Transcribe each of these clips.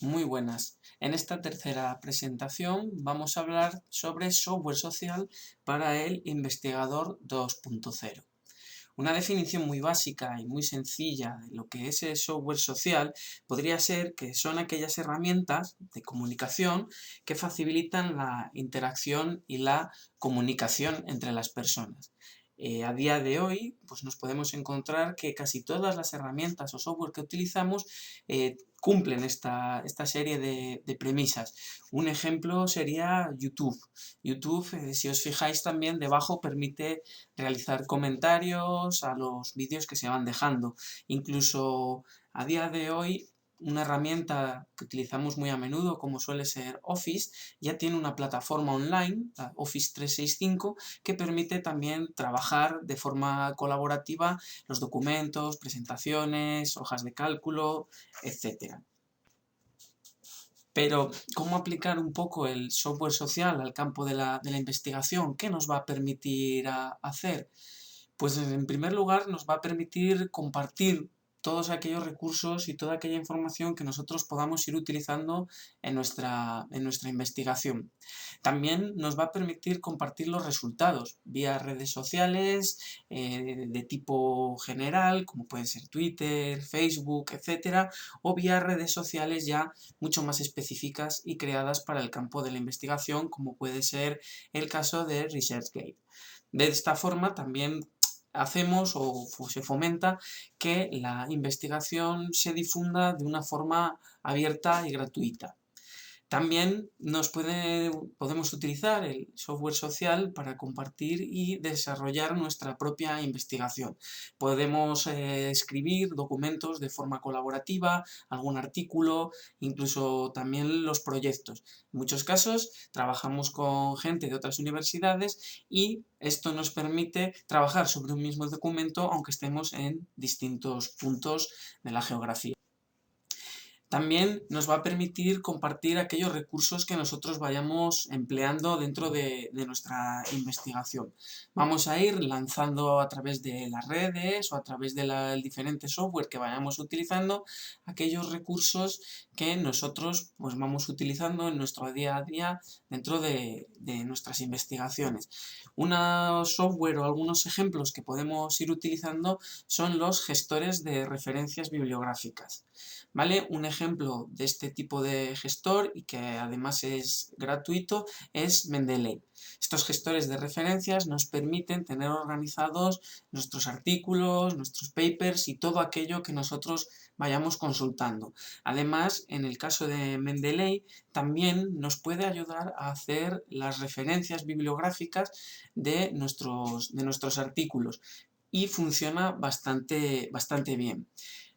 Muy buenas. En esta tercera presentación vamos a hablar sobre software social para el investigador 2.0. Una definición muy básica y muy sencilla de lo que es el software social podría ser que son aquellas herramientas de comunicación que facilitan la interacción y la comunicación entre las personas. A día de hoy, pues nos podemos encontrar que casi todas las herramientas o software que utilizamos cumplen esta serie de premisas. Un ejemplo sería YouTube. YouTube, si os fijáis también, debajo permite realizar comentarios a los vídeos que se van dejando. Incluso a día de hoy, una herramienta que utilizamos muy a menudo, como suele ser Office, ya tiene una plataforma online, la Office 365, que permite también trabajar de forma colaborativa los documentos, presentaciones, hojas de cálculo, etc. Pero, ¿cómo aplicar un poco el software social al campo de la investigación? ¿Qué nos va a permitir hacer? Pues en primer lugar nos va a permitir compartir todos aquellos recursos y toda aquella información que nosotros podamos ir utilizando en nuestra investigación. También nos va a permitir compartir los resultados vía redes sociales de tipo general, como pueden ser Twitter, Facebook, etcétera, o vía redes sociales ya mucho más específicas y creadas para el campo de la investigación, como puede ser el caso de ResearchGate. De esta forma también hacemos o se fomenta que la investigación se difunda de una forma abierta y gratuita. También podemos utilizar el software social para compartir y desarrollar nuestra propia investigación. Podemos escribir documentos de forma colaborativa, algún artículo, incluso también los proyectos. En muchos casos trabajamos con gente de otras universidades y esto nos permite trabajar sobre un mismo documento aunque estemos en distintos puntos de la geografía. También nos va a permitir compartir aquellos recursos que nosotros vayamos empleando dentro de nuestra investigación. Vamos a ir lanzando a través de las redes o a través del diferente software que vayamos utilizando aquellos recursos que nosotros pues, vamos utilizando en nuestro día a día dentro de nuestras investigaciones. Un software o algunos ejemplos que podemos ir utilizando son los gestores de referencias bibliográficas. ¿Vale? Un ejemplo de este tipo de gestor y que además es gratuito es Mendeley. Estos gestores de referencias nos permiten tener organizados nuestros artículos, nuestros papers y todo aquello que nosotros vayamos consultando. Además, en el caso de Mendeley, también nos puede ayudar a hacer las referencias bibliográficas de nuestros artículos y funciona bastante bien.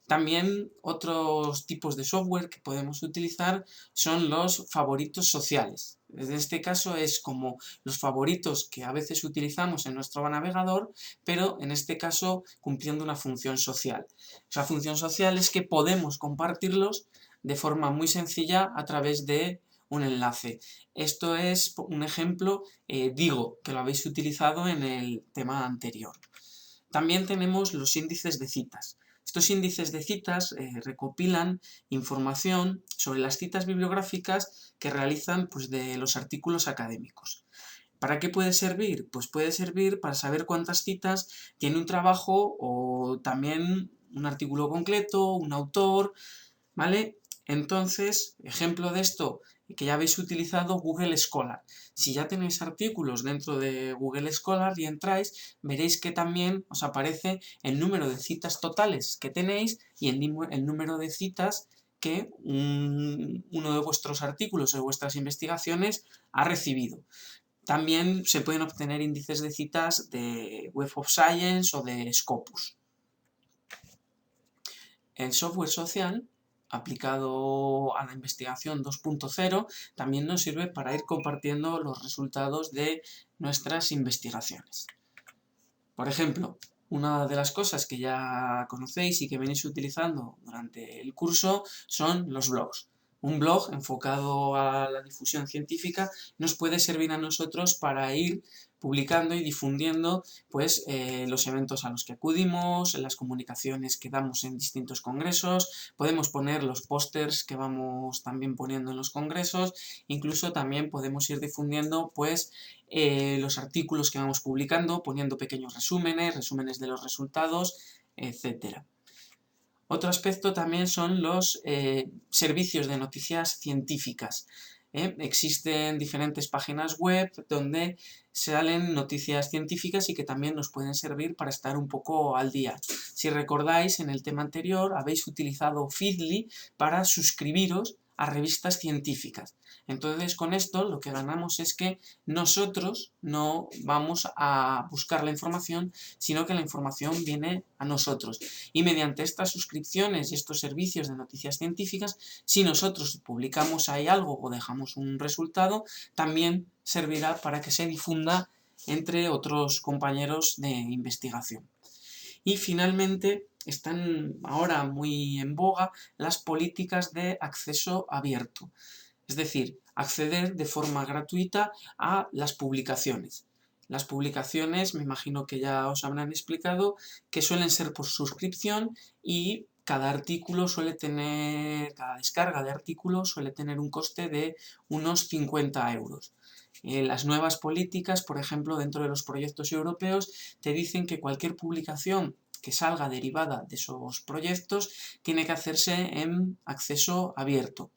También otros tipos de software que podemos utilizar son los favoritos sociales. En este caso es como los favoritos que a veces utilizamos en nuestro navegador, pero en este caso cumpliendo una función social. Esa función social es que podemos compartirlos de forma muy sencilla a través de un enlace. Esto es un ejemplo, digo, que lo habéis utilizado en el tema anterior. También tenemos los índices de citas. Estos índices de citas recopilan información sobre las citas bibliográficas que realizan pues, de los artículos académicos. ¿Para qué puede servir? Pues puede servir para saber cuántas citas tiene un trabajo o también un artículo concreto, un autor, ¿vale? Entonces, ejemplo de esto, que ya habéis utilizado Google Scholar. Si ya tenéis artículos dentro de Google Scholar y entráis, veréis que también os aparece el número de citas totales que tenéis y el número de citas que uno de vuestros artículos o de vuestras investigaciones ha recibido. También se pueden obtener índices de citas de Web of Science o de Scopus. El software social aplicado a la investigación 2.0 también nos sirve para ir compartiendo los resultados de nuestras investigaciones. Por ejemplo, una de las cosas que ya conocéis y que venís utilizando durante el curso son los blogs. Un blog enfocado a la difusión científica nos puede servir a nosotros para ir publicando y difundiendo pues, los eventos a los que acudimos, las comunicaciones que damos en distintos congresos, podemos poner los pósters que vamos también poniendo en los congresos, incluso también podemos ir difundiendo pues, los artículos que vamos publicando, poniendo pequeños resúmenes de los resultados, etc. Otro aspecto también son los servicios de noticias científicas. Existen diferentes páginas web donde salen noticias científicas y que también nos pueden servir para estar un poco al día. Si recordáis, en el tema anterior habéis utilizado Feedly para suscribiros a revistas científicas. Entonces, con esto lo que ganamos es que nosotros no vamos a buscar la información, sino que la información viene a nosotros. Y mediante estas suscripciones y estos servicios de noticias científicas, si nosotros publicamos ahí algo o dejamos un resultado, también servirá para que se difunda entre otros compañeros de investigación. Y finalmente están ahora muy en boga las políticas de acceso abierto, es decir, acceder de forma gratuita a las publicaciones. Las publicaciones, me imagino que ya os habrán explicado, que suelen ser por suscripción y cada descarga de artículo suele tener un coste de unos 50 euros. Las nuevas políticas, por ejemplo, dentro de los proyectos europeos, te dicen que cualquier publicación que salga derivada de esos proyectos tiene que hacerse en acceso abierto.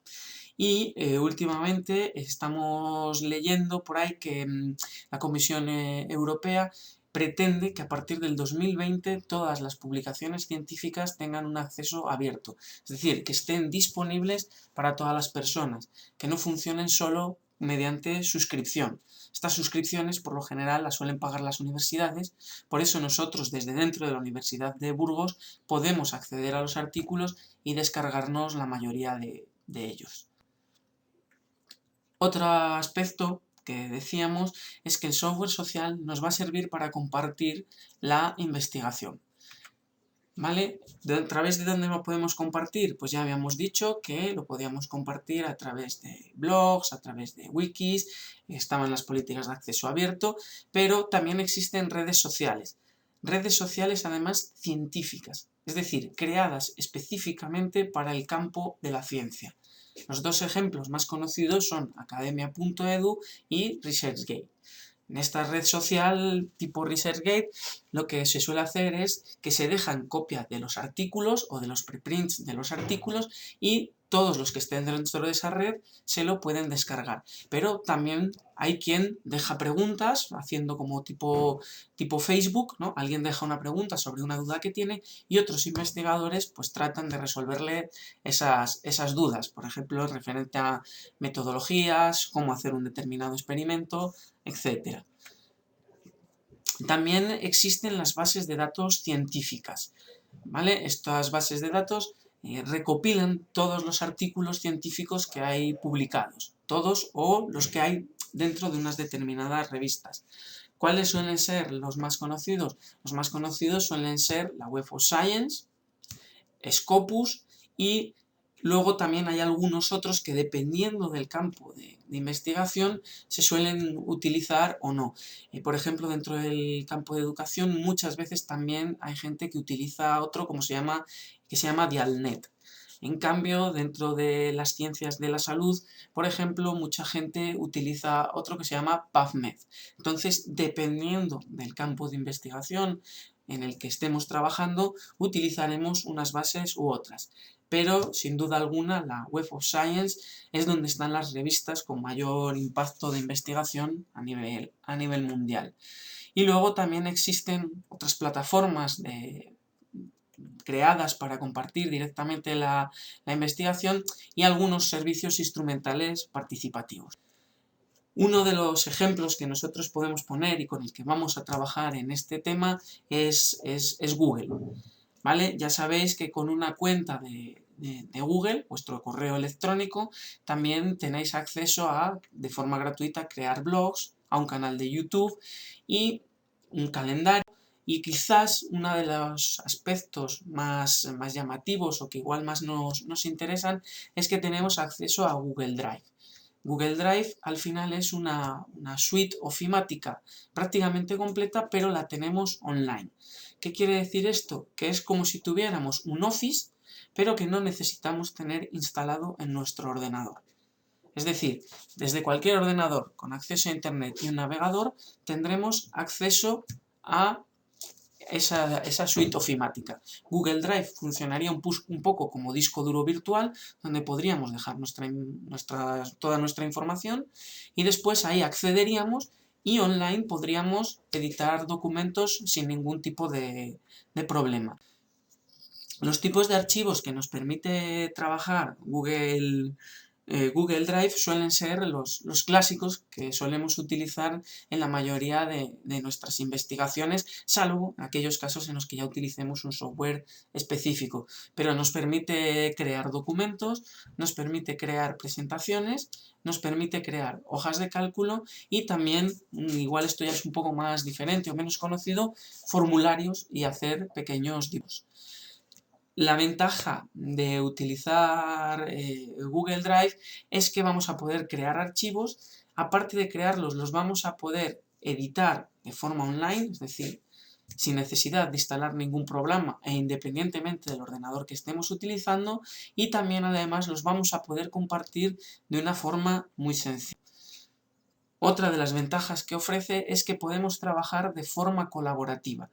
Y últimamente estamos leyendo por ahí que la Comisión Europea pretende que a partir del 2020 todas las publicaciones científicas tengan un acceso abierto, es decir, que estén disponibles para todas las personas, que no funcionen solo mediante suscripción. Estas suscripciones por lo general las suelen pagar las universidades, por eso nosotros desde dentro de la Universidad de Burgos podemos acceder a los artículos y descargarnos la mayoría de ellos. Otro aspecto que decíamos es que el software social nos va a servir para compartir la investigación. ¿Vale? ¿A través de dónde lo podemos compartir? Pues ya habíamos dicho que lo podíamos compartir a través de blogs, a través de wikis, estaban las políticas de acceso abierto, pero también existen redes sociales. Redes sociales además científicas, es decir, creadas específicamente para el campo de la ciencia. Los dos ejemplos más conocidos son academia.edu y ResearchGate. En esta red social tipo ResearchGate lo que se suele hacer es que se dejan copias de los artículos o de los preprints de los artículos y todos los que estén dentro de esa red se lo pueden descargar. Pero también hay quien deja preguntas, haciendo como tipo Facebook, ¿no? Alguien deja una pregunta sobre una duda que tiene y otros investigadores pues tratan de resolverle esas dudas, por ejemplo, referente a metodologías, cómo hacer un determinado experimento, etc. También existen las bases de datos científicas, ¿vale? Estas bases de datos recopilan todos los artículos científicos que hay publicados, todos o los que hay dentro de unas determinadas revistas. ¿Cuáles suelen ser los más conocidos? Los más conocidos suelen ser la Web of Science, Scopus y luego también hay algunos otros que dependiendo del campo de investigación se suelen utilizar o no. Por ejemplo, dentro del campo de educación muchas veces también hay gente que utiliza otro que se llama Dialnet. En cambio, dentro de las ciencias de la salud, por ejemplo, mucha gente utiliza otro que se llama PubMed. Entonces, dependiendo del campo de investigación en el que estemos trabajando, utilizaremos unas bases u otras. Pero, sin duda alguna, la Web of Science es donde están las revistas con mayor impacto de investigación a nivel mundial. Y luego también existen otras plataformas creadas para compartir directamente la investigación y algunos servicios instrumentales participativos. Uno de los ejemplos que nosotros podemos poner y con el que vamos a trabajar en este tema es Google. ¿Vale? Ya sabéis que con una cuenta de Google, vuestro correo electrónico, también tenéis acceso a, de forma gratuita, crear blogs, a un canal de YouTube y un calendario. Y quizás uno de los aspectos más llamativos o que igual más nos interesan es que tenemos acceso a Google Drive. Google Drive al final es una suite ofimática prácticamente completa, pero la tenemos online. ¿Qué quiere decir esto? Que es como si tuviéramos un Office, pero que no necesitamos tener instalado en nuestro ordenador. Es decir, desde cualquier ordenador con acceso a Internet y un navegador tendremos acceso a esa suite ofimática. Google Drive funcionaría un poco como disco duro virtual, donde podríamos dejar toda nuestra información y después ahí accederíamos y online podríamos editar documentos sin ningún tipo de problema. Los tipos de archivos que nos permite trabajar Google Drive suelen ser los clásicos que solemos utilizar en la mayoría de nuestras investigaciones, salvo en aquellos casos en los que ya utilicemos un software específico. Pero nos permite crear documentos, nos permite crear presentaciones, nos permite crear hojas de cálculo y también, igual esto ya es un poco más diferente o menos conocido, formularios y hacer pequeños dibujos. La ventaja de utilizar Google Drive es que vamos a poder crear archivos, aparte de crearlos, los vamos a poder editar de forma online, es decir, sin necesidad de instalar ningún programa e independientemente del ordenador que estemos utilizando, y también además los vamos a poder compartir de una forma muy sencilla. Otra de las ventajas que ofrece es que podemos trabajar de forma colaborativa.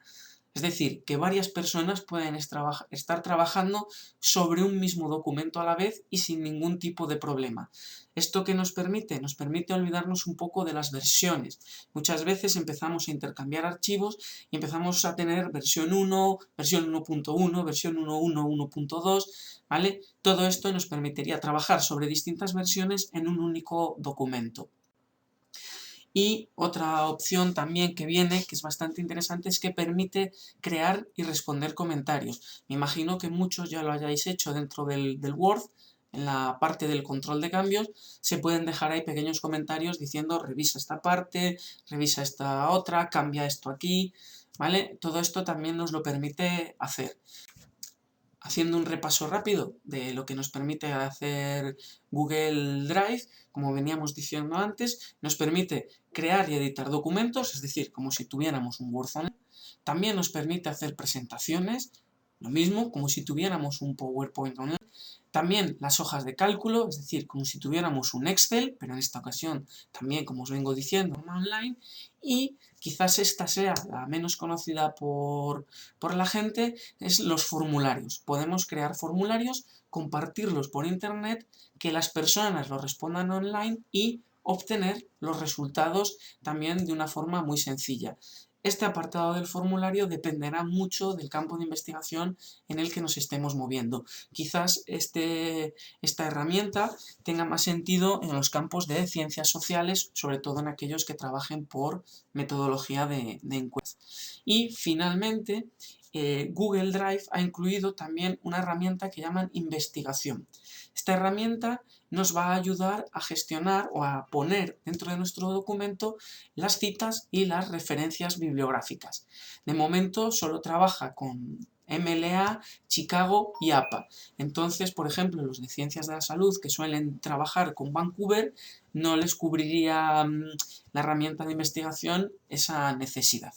Es decir, que varias personas pueden estar trabajando sobre un mismo documento a la vez y sin ningún tipo de problema. ¿Esto qué nos permite? Nos permite olvidarnos un poco de las versiones. Muchas veces empezamos a intercambiar archivos y empezamos a tener versión 1, versión 1.1, versión 1.1, 1.2, ¿vale? Todo esto nos permitiría trabajar sobre distintas versiones en un único documento. Y otra opción también que viene, que es bastante interesante, es que permite crear y responder comentarios. Me imagino que muchos ya lo hayáis hecho dentro del Word, en la parte del control de cambios, se pueden dejar ahí pequeños comentarios diciendo revisa esta parte, revisa esta otra, cambia esto aquí, ¿vale? Todo esto también nos lo permite hacer. Haciendo un repaso rápido de lo que nos permite hacer Google Drive, como veníamos diciendo antes, nos permite crear y editar documentos, es decir, como si tuviéramos un Word online. También nos permite hacer presentaciones, lo mismo, como si tuviéramos un PowerPoint online. También las hojas de cálculo, es decir, como si tuviéramos un Excel, pero en esta ocasión también, como os vengo diciendo, online. Y quizás esta sea la menos conocida por la gente, es los formularios. Podemos crear formularios, compartirlos por internet, que las personas los respondan online y obtener los resultados también de una forma muy sencilla. Este apartado del formulario dependerá mucho del campo de investigación en el que nos estemos moviendo. Quizás esta herramienta tenga más sentido en los campos de ciencias sociales, sobre todo en aquellos que trabajen por metodología de encuestas. Y finalmente, Google Drive ha incluido también una herramienta que llaman investigación. Esta herramienta nos va a ayudar a gestionar o a poner dentro de nuestro documento las citas y las referencias bibliográficas. De momento solo trabaja con MLA, Chicago y APA. Entonces, por ejemplo, los de ciencias de la salud que suelen trabajar con Vancouver, no les cubriría la herramienta de investigación esa necesidad.